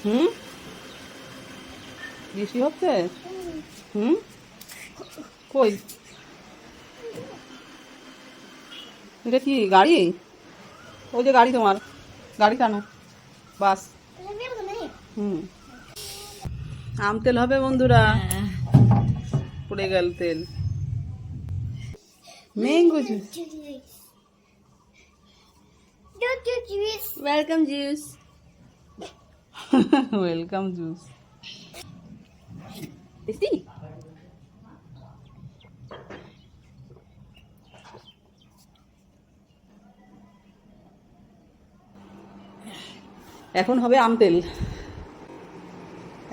হুম, বৃষ্টি হচ্ছে। হুম, কই এটা কি গাড়ি? ওই যে গাড়ি, তোমার গাড়ি টানো, বাস। হুম, আম তেল হবে বন্ধুরা। পড়ে গেল তেল। Mango juice, welcome juice. Welcome juice. Tasty. এখন হবে আম তেল,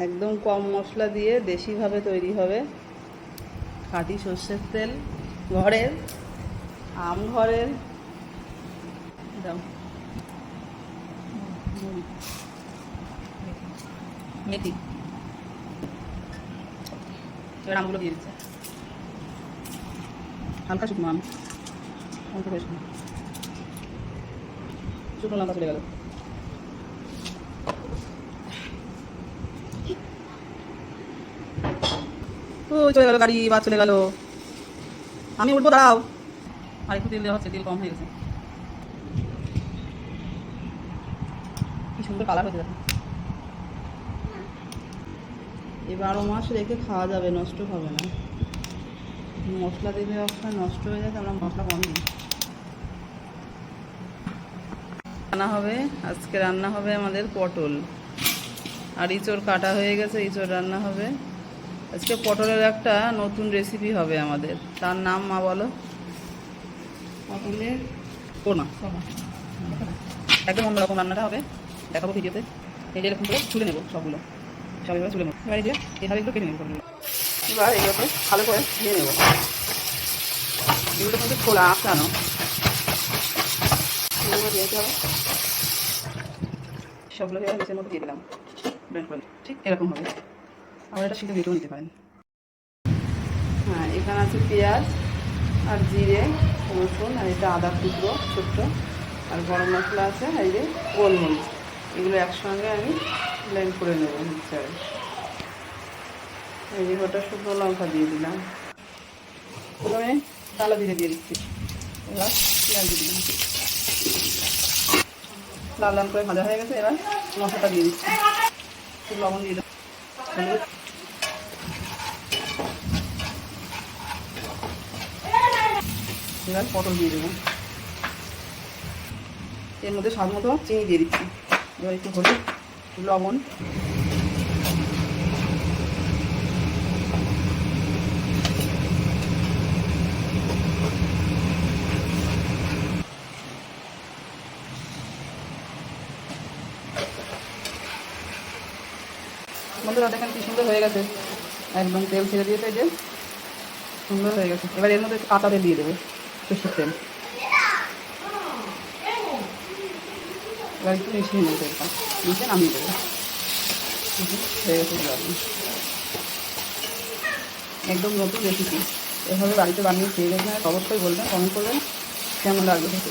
একদম কম মশলা দিয়ে দেশিভাবে তৈরি হবে। খাঁটি সর্ষের তেল, ঘরের আম, ঘরের। দাও মেথি। এবার আমগুলো দিয়ে দিচ্ছে, হালকা শুকনো আম, অল্প করে শুকনো লঙ্কা চলে গেল। ও চলে গেল গাড়ি, বাস চলে গেল। আমি উঠবো, দাঁড়াও। আর একটু তেল দেওয়া হচ্ছে, তেল কম হয়ে গেছে। কি সুন্দর কালার হয়েছে দেখো। এই 12 মাস রেখে খাওয়া যাবে, নষ্ট হবে না। মশলা দিলে অবশ্যই নষ্ট হয়ে যায়, আমরা মশলা কম দিই। রান্না হবে আজকে, রান্না হবে আমাদের পটল আর ইঁচড় কাটা হয়ে গেছে, ইঁচড় রান্না হবে আজকে। পটলের একটা নতুন রেসিপি হবে আমাদের, তার নাম মা বলো। পটলের কোনা, একদম অন্যরকম রান্নাটা হবে, দেখাবো ভিডিওতে। এই যে এরকম করে ছুলে নেবো সবগুলো, সব এবার ছুলে নেবো। এবার এই যে এভাবে একটু কেটে নেবো সবগুলো। এবার এইগুলোকে ভালো করে ধুয়ে নেবো। এগুলো কিন্তু খোলা আসানো দিতে হবে। সবগুলো এবার নিচের মধ্যে দিয়ে দিলাম, ব্লেন্ড করে ঠিক এরকম হবে। আবার এটা সিদ্ধ দিতেও নিতে পারেন। হ্যাঁ, এখানে আছে পেঁয়াজ আর জিরে, রসুন, আর এটা আদা টুকরো ছোট্ট, আর গরম মশলা আছে, আর এই যে গোলমরিচ। এগুলো একসঙ্গে আমি ব্লেন্ড করে নেবো মিক্সারে। এই যে গোটা শুকনো লঙ্কা দিয়ে দিলাম, প্রথমে কালো জিরে দিয়ে দিচ্ছি, এবার পেঁয়াজ দিয়ে দিলাম। লাল লাল করে ভাজা হয়ে গেছে, এবার মশলাটা দিয়ে দিচ্ছি। একটু লবণ দিয়ে দেবো, এবার পটল দিয়ে দেবো। এর মধ্যে স্বাদ মতো চিনি দিয়ে দিচ্ছি। এবার একটু হলুদ, লবণ, বন্ধুরা দেখেন কি সুন্দর হয়ে গেছে, একদম তেল ছেড়ে দিয়েছে, যে সুন্দর হয়ে গেছে। এবার এর মধ্যে কাঁচা তেল দিয়ে দেবো, সরষের তেল। এবার একটু মিশিয়ে নেবো তেলটা, মিশিয়ে নামিয়ে দেবো। হয়ে গেছে একদম নতুন রেসিপি। এভাবে বাড়িতে বানিয়ে খেয়ে দেখবেন, অবশ্যই বলবেন, কমেন্ট করবেন কেমন লাগবে।